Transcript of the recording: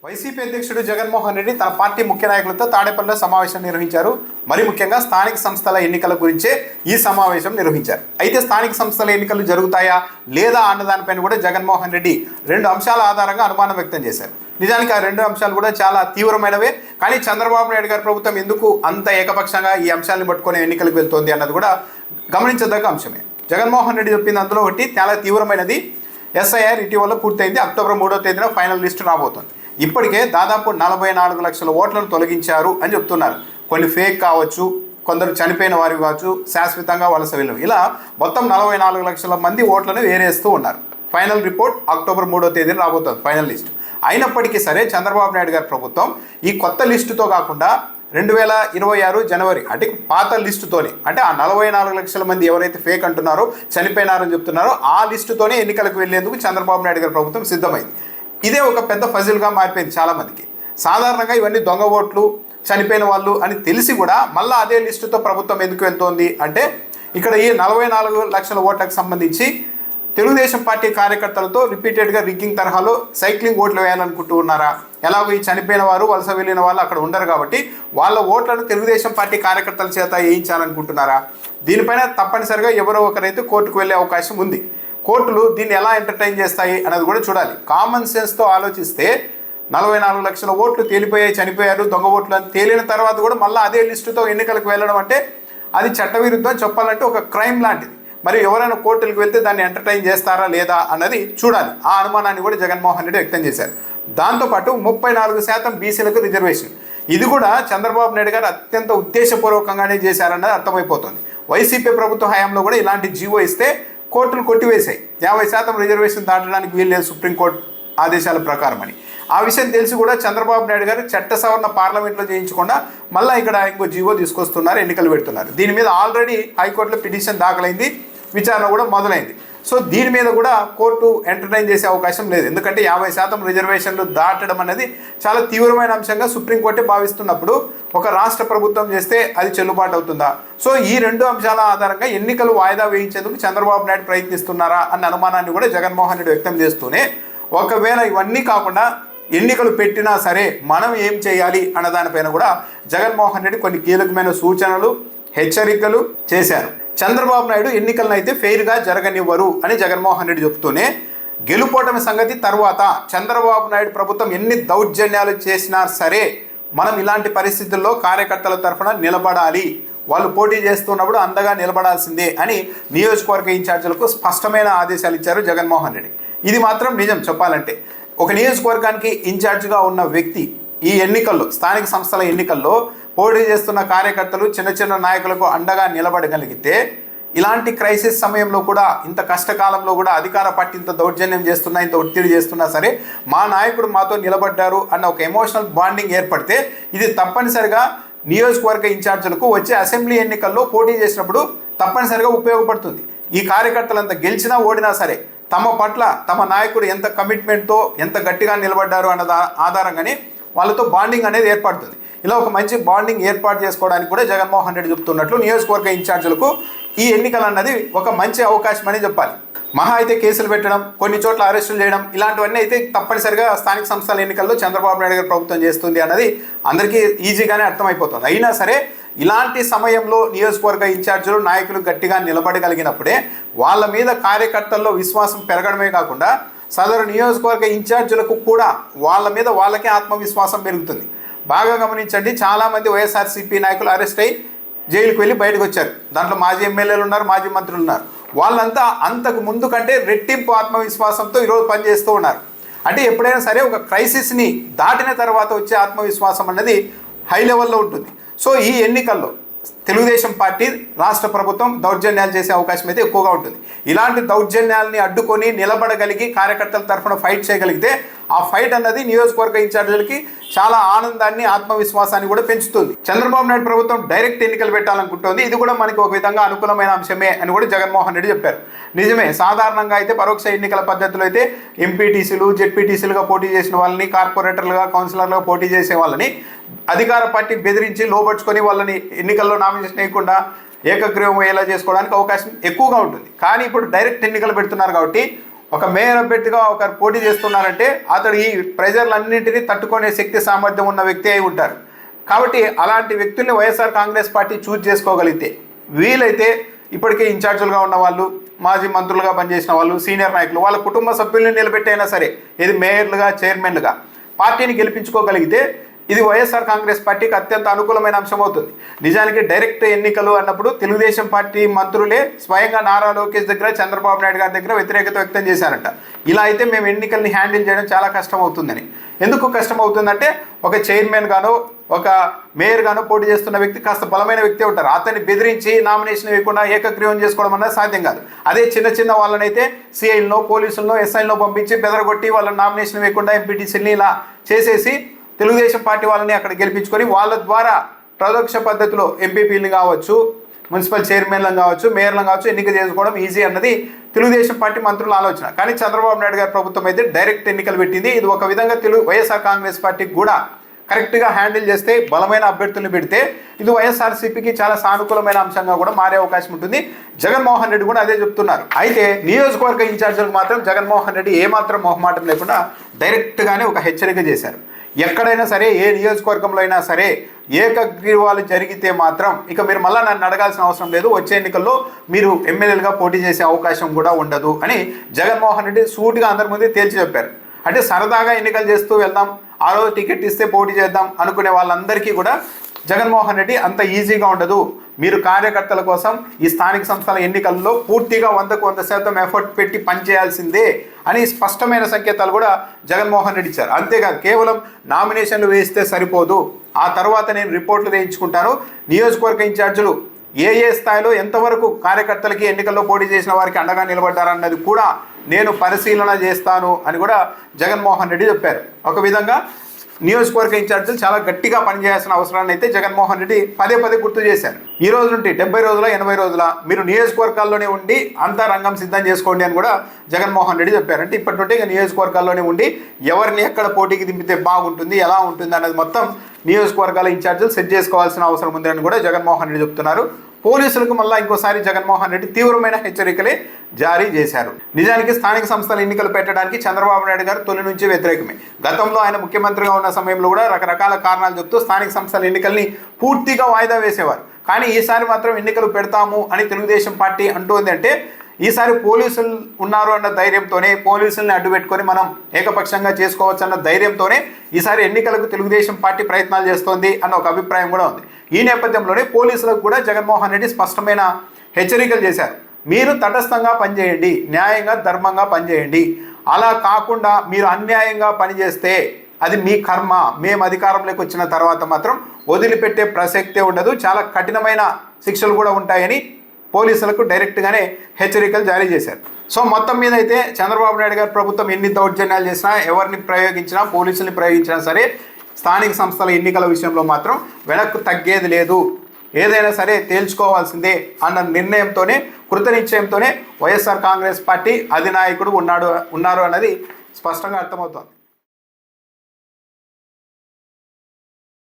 YCP అధ్యక్షుడు జగన్మోహన్ రెడ్డి తన party ముఖ్య నాయకులతో తాడేపల్లిలో సమావేశం నిర్వహించారు. మరి ముఖ్యంగా స్థానిక సంస్థల ఎన్నికల గురించే ఈ సమావేశం నిర్వహించారు. అయితే స్థానిక సంస్థల ఎన్నికలు జరుగుతాయా లేదా అన్నదానిపైన కూడా జగన్మోహన్ రెడ్డి రెండు అంశాల ఆధారంగా అనుమానం వ్యక్తం చేశారు. నిజానికి ఆ రెండు అంశాలు కూడా చాలా తీవ్రమైనవే. కానీ చంద్రబాబు నాయుడు గారి ప్రభుత్వం ఎందుకు అంత ఏకపక్షంగా ఈ అంశాలను పట్టుకుని ఎన్నికలకు వెళ్తోంది అన్నది కూడా గమనించదగ్గ అంశమే. జగన్మోహన్ రెడ్డి చెప్పింది అందులో ఒకటి చాలా తీవ్రమైనది. ఎస్ఐఆర్ ఇటీవల పూర్తయింది. అక్టోబర్ 3వ తేదీన ఫైనల్ లిస్టు రాబోతోంది. ఇప్పటికే దాదాపు 44 లక్షల ఓట్లను తొలగించారు అని చెప్తున్నారు. కొన్ని ఫేక్ కావచ్చు, కొందరు చనిపోయిన వారు కావచ్చు, శాశ్వతంగా వలస వెళ్ళిన, ఇలా మొత్తం 44 లక్షల మంది ఓట్లను వేరేస్తూ ఉన్నారు. ఫైనల్ రిపోర్ట్ అక్టోబర్ 3వ తేదీన రాబోతోంది ఫైనల్ లిస్ట్. అయినప్పటికీ సరే చంద్రబాబు నాయుడు గారి ప్రభుత్వం ఈ కొత్త లిస్టుతో కాకుండా 2026 జనవరి అంటే పాత లిస్టుతోనే, అంటే ఆ 44 లక్షల మంది ఎవరైతే ఫేక్ అంటున్నారో, చనిపోయినారని చెప్తున్నారో ఆ లిస్టుతోనే ఎన్నికలకు వెళ్లేందుకు చంద్రబాబు నాయుడు గారి ప్రభుత్వం సిద్ధమైంది. ఇదే ఒక పెద్ద ఫజిల్గా మారిపోయింది చాలామందికి. సాధారణంగా ఇవన్నీ దొంగ ఓట్లు, చనిపోయిన వాళ్ళు అని తెలిసి కూడా మళ్ళీ అదే లిస్టుతో ప్రభుత్వం ఎందుకు వెళ్తోంది అంటే, ఇక్కడ ఈ 44 లక్షల ఓట్లకు సంబంధించి తెలుగుదేశం పార్టీ కార్యకర్తలతో రిపీటెడ్గా రిగ్గింగ్ తరహాలో సైక్లింగ్ ఓట్లు వేయాలనుకుంటూ ఉన్నారా? ఎలాగో ఈ చనిపోయిన వారు, వలస వెళ్ళిన వాళ్ళు అక్కడ ఉండరు కాబట్టి వాళ్ళ ఓట్లను తెలుగుదేశం పార్టీ కార్యకర్తల చేత వేయించాలనుకుంటున్నారా? దీనిపైన తప్పనిసరిగా ఎవరో ఒకరైతే కోర్టుకు వెళ్ళే అవకాశం ఉంది. కోర్టులు దీన్ని ఎలా ఎంటర్టైన్ చేస్తాయి అన్నది కూడా చూడాలి. కామన్ సెన్స్తో ఆలోచిస్తే 44 లక్షల ఓట్లు తేలిపోయాయి, చనిపోయారు, దొంగ ఓట్లు అని తేలిన తర్వాత కూడా మళ్ళీ అదే లిస్టుతో ఎన్నికలకు వెళ్ళడం అంటే అది చట్టవిరుద్ధం, చెప్పాలంటే ఒక క్రైమ్ లాంటిది. మరి ఎవరైనా కోర్టులకు వెళ్తే దాన్ని ఎంటర్టైన్ చేస్తారా లేదా అన్నది చూడాలి. ఆ అనుమానాన్ని కూడా జగన్మోహన్ రెడ్డి వ్యక్తం చేశారు. దాంతోపాటు 34% బీసీలకు రిజర్వేషన్, ఇది కూడా చంద్రబాబు నాయుడు గారు అత్యంత ఉద్దేశపూర్వకంగానే చేశారన్నది అర్థమైపోతుంది. వైసీపీ ప్రభుత్వ హయాంలో కూడా ఇలాంటి జీవో ఇస్తే కోర్టులు కొట్టివేశాయి. 50% రిజర్వేషన్ దాటడానికి వీల్లేదు సుప్రీంకోర్టు ఆదేశాల ప్రకారం అని. ఆ విషయం తెలిసి కూడా చంద్రబాబు నాయుడు గారు చట్ట సవరణ పార్లమెంట్లో చేయించకుండా మళ్ళీ ఇక్కడ ఇంకో జీవో తీసుకొస్తున్నారు, ఎన్నికలు పెడుతున్నారు. దీని మీద ఆల్రెడీ హైకోర్టులో పిటిషన్ దాఖలైంది, విచారణ కూడా మొదలైంది. సో దీని మీద కూడా కోర్టు ఎంటర్టైన్ చేసే అవకాశం లేదు. ఎందుకంటే 50% రిజర్వేషన్లు దాటడం అనేది చాలా తీవ్రమైన అంశంగా సుప్రీంకోర్టే భావిస్తున్నప్పుడు ఒక రాష్ట్ర ప్రభుత్వం చేస్తే అది చెల్లుబాటు అవుతుందా? సో ఈ రెండు అంశాల ఆధారంగా ఎన్నికలు వాయిదా వేయించేందుకు చంద్రబాబు నాయుడు ప్రయత్నిస్తున్నారా అన్న అనుమానాన్ని కూడా జగన్మోహన్ రెడ్డి వ్యక్తం చేస్తూనే, ఒకవేళ ఇవన్నీ కాకుండా ఎన్నికలు పెట్టినా సరే మనం ఏం చేయాలి అన్న దానిపైన కూడా జగన్మోహన్ రెడ్డి కొన్ని కీలకమైన సూచనలు, హెచ్చరికలు చేశారు. చంద్రబాబు నాయుడు ఎన్నికలను అయితే ఫెయిర్గా జరగనివ్వరు అని జగన్మోహన్ రెడ్డి చెప్తూనే, గెలుపోటమి సంగతి తర్వాత చంద్రబాబు నాయుడు ప్రభుత్వం ఎన్ని దౌర్జన్యాలు చేసినా సరే మనం ఇలాంటి పరిస్థితుల్లో కార్యకర్తల తరఫున నిలబడాలి, వాళ్ళు పోటీ చేస్తున్నప్పుడు అండగా నిలబడాల్సిందే అని నియోజకవర్గ ఇన్ఛార్జీలకు స్పష్టమైన ఆదేశాలు ఇచ్చారు జగన్మోహన్ రెడ్డి. ఇది మాత్రం నిజం చెప్పాలంటే. ఒక నియోజకవర్గానికి ఇన్ఛార్జిగా ఉన్న వ్యక్తి ఈ ఎన్నికల్లో, స్థానిక సంస్థల ఎన్నికల్లో పోటీ చేస్తున్న కార్యకర్తలు, చిన్న చిన్న నాయకులకు అండగా నిలబడగలిగితే ఇలాంటి క్రైసిస్ సమయంలో కూడా, ఇంత కష్టకాలంలో కూడా అధికార పార్టీ ఇంత దౌర్జన్యం చేస్తున్నా, ఇంత ఒత్తిడి చేస్తున్నా సరే మా నాయకుడు మాతో నిలబడ్డారు అన్న ఒక ఎమోషనల్ బాండింగ్ ఏర్పడితే ఇది తప్పనిసరిగా నియోజకవర్గ ఇన్ఛార్జీలకు వచ్చే అసెంబ్లీ ఎన్నికల్లో పోటీ చేసినప్పుడు తప్పనిసరిగా ఉపయోగపడుతుంది. ఈ కార్యకర్తలంతా గెలిచినా ఓడినా సరే తమ పట్ల తమ నాయకుడు ఎంత కమిట్మెంట్తో, ఎంత గట్టిగా నిలబడ్డారు అన్న ఆధారంగానే వాళ్ళతో బాండింగ్ అనేది ఏర్పడుతుంది. ఇలా ఒక మంచి బాండింగ్ ఏర్పాటు చేసుకోవడానికి కూడా జగన్మోహన్ రెడ్డి చెప్తున్నట్లు నియోజకవర్గ ఇన్ఛార్జీలకు ఈ ఎన్నికలు అన్నది ఒక మంచి అవకాశం అని చెప్పాలి. మహా అయితే కేసులు పెట్టడం, కొన్ని చోట్ల అరెస్టులు చేయడం, ఇలాంటివన్నీ అయితే తప్పనిసరిగా స్థానిక సంస్థల ఎన్నికల్లో చంద్రబాబు నాయుడు గారి ప్రభుత్వం చేస్తుంది అన్నది అందరికీ ఈజీగానే అర్థమైపోతుంది. అయినా సరే ఇలాంటి సమయంలో నియోజకవర్గ ఇన్ఛార్జీలు, నాయకులు గట్టిగా నిలబడగలిగినప్పుడే వాళ్ళ మీద కార్యకర్తల్లో విశ్వాసం పెరగడమే కాకుండా సదరు నియోజకవర్గ ఇన్ఛార్జీలకు కూడా వాళ్ళ మీద వాళ్ళకే ఆత్మవిశ్వాసం పెరుగుతుంది. బాగా గమనించండి, చాలామంది వైఎస్ఆర్సీపీ నాయకులు అరెస్ట్ అయ్యి జైలుకు వెళ్ళి బయటకు వచ్చారు. దాంట్లో మాజీ ఎమ్మెల్యేలు ఉన్నారు, మాజీ మంత్రులు ఉన్నారు. వాళ్ళంతా అంతకు ముందు కంటే రెట్టింపు ఆత్మవిశ్వాసంతో ఈరోజు పనిచేస్తూ ఉన్నారు. అంటే ఎప్పుడైనా సరే ఒక క్రైసిస్ని దాటిన తర్వాత వచ్చే ఆత్మవిశ్వాసం అన్నది హై లెవెల్లో ఉంటుంది. సో ఈ ఎన్నికల్లో తెలుగుదేశం పార్టీ, రాష్ట్ర ప్రభుత్వం దౌర్జన్యాలు చేసే అవకాశం అయితే ఎక్కువగా ఉంటుంది. ఇలాంటి దౌర్జన్యాలని అడ్డుకొని నిలబడగలిగి కార్యకర్తల తరఫున ఫైట్ చేయగలిగితే ఆ ఫైట్ అన్నది నియోజకవర్గ ఇన్ఛార్జీలకి చాలా ఆనందాన్ని, ఆత్మవిశ్వాసాన్ని కూడా పెంచుతుంది. చంద్రబాబు నాయుడు ప్రభుత్వం డైరెక్ట్ ఎన్నికలు పెట్టాలనుకుంటోంది. ఇది కూడా మనకి ఒక విధంగా అనుకూలమైన అంశమే అని కూడా జగన్మోహన్ రెడ్డి చెప్పారు. నిజమే, సాధారణంగా అయితే పరోక్ష ఎన్నికల పద్ధతిలో అయితే ఎంపీటీసీలు, జెడ్పీటీసీలుగా పోటీ చేసిన వాళ్ళని, కార్పొరేటర్లుగా, కౌన్సిలర్లుగా పోటీ చేసే వాళ్ళని అధికార పార్టీ బెదిరించి లోపరుచుకొని వాళ్ళని ఎన్నికల్లో నామినేషన్ వేయకుండా ఏకగ్రీవం అయ్యేలా చేసుకోవడానికి అవకాశం ఎక్కువగా ఉంటుంది. కానీ ఇప్పుడు డైరెక్ట్ ఎన్నికలు పెడుతున్నారు కాబట్టి ఒక మేయర్ అభ్యర్థిగా ఒకరు పోటీ చేస్తున్నారంటే అతడు ఈ ప్రెజర్లన్నింటినీ తట్టుకునే శక్తి సామర్థ్యం ఉన్న వ్యక్తి అయి ఉంటారు. కాబట్టి అలాంటి వ్యక్తుల్ని వైఎస్ఆర్ కాంగ్రెస్ పార్టీ చూజ్ చేసుకోగలిగితే, వీలైతే ఇప్పటికే ఇన్ఛార్జీలుగా ఉన్న వాళ్ళు, మాజీ మంత్రులుగా పనిచేసిన వాళ్ళు, సీనియర్ నాయకులు వాళ్ళ కుటుంబ సభ్యుల్ని నిలబెట్టైనా సరే ఇది మేయర్లుగా, చైర్మన్లుగా పార్టీని గెలిపించుకోగలిగితే ఇది వైఎస్ఆర్ కాంగ్రెస్ పార్టీకి అత్యంత అనుకూలమైన అంశం అవుతుంది. నిజానికి డైరెక్ట్ ఎన్నికలు అన్నప్పుడు తెలుగుదేశం పార్టీ మంత్రులే స్వయంగా నారా లోకేష్ దగ్గర, చంద్రబాబు నాయుడు గారి దగ్గర వ్యతిరేకత వ్యక్తం చేశారంట. ఇలా అయితే మేము ఎన్నికల్ని హ్యాండిల్ చేయడం చాలా కష్టం అవుతుందని. ఎందుకు కష్టం అవుతుందంటే ఒక చైర్మన్ గానో ఒక మేయర్ గానో పోటీ చేస్తున్న వ్యక్తి కాస్త బలమైన వ్యక్తి ఉంటారు. అతన్ని బెదిరించి నామినేషన్ వేయకుండా ఏకగ్రీవం చేసుకోవడం అన్నది సాధ్యం కాదు. అదే చిన్న చిన్న వాళ్ళనైతే సిఐలను, పోలీసులను, ఎస్ఐలను పంపించి బెదరగొట్టి వాళ్ళని నామినేషన్ వేయకుండా ఎంపీటీసీని ఇలా చేసేసి తెలుగుదేశం పార్టీ వాళ్ళని అక్కడ గెలిపించుకొని వాళ్ళ ద్వారా ప్రత్యక్ష పద్ధతిలో ఎంపీపీలు కావచ్చు, మున్సిపల్ చైర్మన్లను కావచ్చు, మేయర్లను కావచ్చు ఎన్నిక చేసుకోవడం ఈజీ అన్నది తెలుగుదేశం పార్టీ మంత్రుల ఆలోచన. కానీ చంద్రబాబు నాయుడు గారి ప్రభుత్వం అయితే డైరెక్ట్ ఎన్నికలు పెట్టింది. ఇది ఒక విధంగా వైఎస్ఆర్ కాంగ్రెస్ పార్టీకి కూడా కరెక్ట్గా హ్యాండిల్ చేస్తే, బలమైన అభ్యర్థులను పెడితే ఇది వైఎస్ఆర్సీపీకి చాలా సానుకూలమైన అంశంగా కూడా మారే అవకాశం ఉంటుంది. జగన్మోహన్ రెడ్డి కూడా అదే చెప్తున్నారు. అయితే నియోజకవర్గ ఇన్ఛార్జీలకు మాత్రం జగన్మోహన్ రెడ్డి ఏమాత్రం మొహమాటం లేకుండా డైరెక్ట్గానే ఒక హెచ్చరిక చేశారు. ఎక్కడైనా సరే, ఏ నియోజకవర్గంలో అయినా సరే ఏకగ్రీవాలు జరిగితే మాత్రం ఇక మీరు మళ్ళీ నన్ను అడగాల్సిన అవసరం లేదు, వచ్చే ఎన్నికల్లో మీరు ఎమ్మెల్యేలుగా పోటీ చేసే అవకాశం కూడా ఉండదు అని జగన్మోహన్ రెడ్డి సూటిగా అందరి ముందే తేల్చి చెప్పారు. అంటే సరదాగా ఎన్నికలు చేస్తూ వెళ్దాం, ఆ రోజు టికెట్ ఇస్తే పోటీ చేద్దాం అనుకునే వాళ్ళందరికీ కూడా జగన్మోహన్ రెడ్డి అంత ఈజీగా ఉండదు. మీరు కార్యకర్తల కోసం ఈ స్థానిక సంస్థల ఎన్నికల్లో పూర్తిగా 100% ఎఫర్ట్ పెట్టి పనిచేయాల్సిందే అని స్పష్టమైన సంకేతాలు కూడా జగన్మోహన్ రెడ్డి ఇచ్చారు. అంతేకాదు కేవలం నామినేషన్లు వేస్తే సరిపోదు, ఆ తర్వాత నేను రిపోర్ట్లు వేయించుకుంటాను, నియోజకవర్గ ఇన్ఛార్జీలు ఏ స్థాయిలో ఎంతవరకు కార్యకర్తలకి ఎన్నికల్లో పోటీ చేసిన వారికి అండగా నిలబడ్డారన్నది కూడా నేను పరిశీలన చేస్తాను అని కూడా జగన్మోహన్ రెడ్డి చెప్పారు. ఒక విధంగా నియోజకవర్గ ఇన్ఛార్జీలు చాలా గట్టిగా పనిచేయాల్సిన అవసరాన్ని అయితే జగన్మోహన్ రెడ్డి పదే గుర్తు చేశారు. ఈ రోజు నుండి 70 రోజుల 80 రోజుల మీరు నియోజకవర్గాల్లోనే ఉండి అంతా రంగం సిద్ధం చేసుకోండి అని కూడా జగన్మోహన్ రెడ్డి చెప్పారు. అంటే ఇప్పటి నుండి నియోజకవర్గాల్లోనే ఉండి ఎవరిని ఎక్కడ పోటీకి దింపితే బాగుంటుంది, ఎలా ఉంటుంది అన్నది మొత్తం నియోజకవర్గాల ఇన్ఛార్జీలు సెట్ చేసుకోవాల్సిన అవసరం ఉందని కూడా జగన్మోహన్ రెడ్డి చెప్తున్నారు. పోలీసులకు మళ్ళీ ఇంకోసారి జగన్మోహన్ రెడ్డి తీవ్రమైన హెచ్చరికలే జారీ చేశారు. నిజానికి స్థానిక సంస్థల ఎన్నికలు పెట్టడానికి చంద్రబాబు నాయుడు గారు తొలి నుంచి వ్యతిరేకమే. గతంలో ఆయన ముఖ్యమంత్రిగా ఉన్న సమయంలో కూడా రకరకాల కారణాలు చెప్తూ స్థానిక సంస్థల ఎన్నికల్ని పూర్తిగా వాయిదా వేసేవారు. కానీ ఈసారి మాత్రం ఎన్నికలు పెడతాము అని తెలుగుదేశం పార్టీ అంటోంది. అంటే ఈసారి పోలీసులు ఉన్నారు అన్న ధైర్యంతోనే, పోలీసుల్ని అడ్డుపెట్టుకొని మనం ఏకపక్షంగా చేసుకోవచ్చు అన్న ధైర్యంతోనే ఈసారి ఎన్నికలకు తెలుగుదేశం పార్టీ ప్రయత్నాలు చేస్తోంది అన్న ఒక అభిప్రాయం కూడా ఉంది. ఈ నేపథ్యంలోనే పోలీసులకు కూడా జగన్మోహన్ రెడ్డి స్పష్టమైన హెచ్చరికలు చేశారు. మీరు తటస్థంగా పనిచేయండి, న్యాయంగా ధర్మంగా పనిచేయండి. అలా కాకుండా మీరు అన్యాయంగా పనిచేస్తే అది మీ కర్మ, మేము అధికారంలోకి వచ్చిన తర్వాత మాత్రం వదిలిపెట్టే ప్రసక్తే ఉండదు, చాలా కఠినమైన శిక్షలు కూడా ఉంటాయని పోలీసులకు డైరెక్ట్గానే హెచ్చరికలు జారీ చేశారు. సో మొత్తం మీద అయితే చంద్రబాబు నాయుడు గారి ప్రభుత్వం ఎన్ని దౌర్జన్యాలు చేసినా, ఎవరిని ప్రయోగించినా, పోలీసుల్ని ప్రయోగించినా సరే స్థానిక సంస్థల ఎన్నికల విషయంలో మాత్రం వెనక్కు తగ్గేది లేదు. ఏదైనా సరే తేల్చుకోవాల్సిందే అన్న నిర్ణయంతోనే, కృతనిశ్చయంతోనే వైఎస్ఆర్ కాంగ్రెస్ పార్టీ అధినాయకుడు ఉన్నారు అన్నది స్పష్టంగా అర్థమవుతోంది.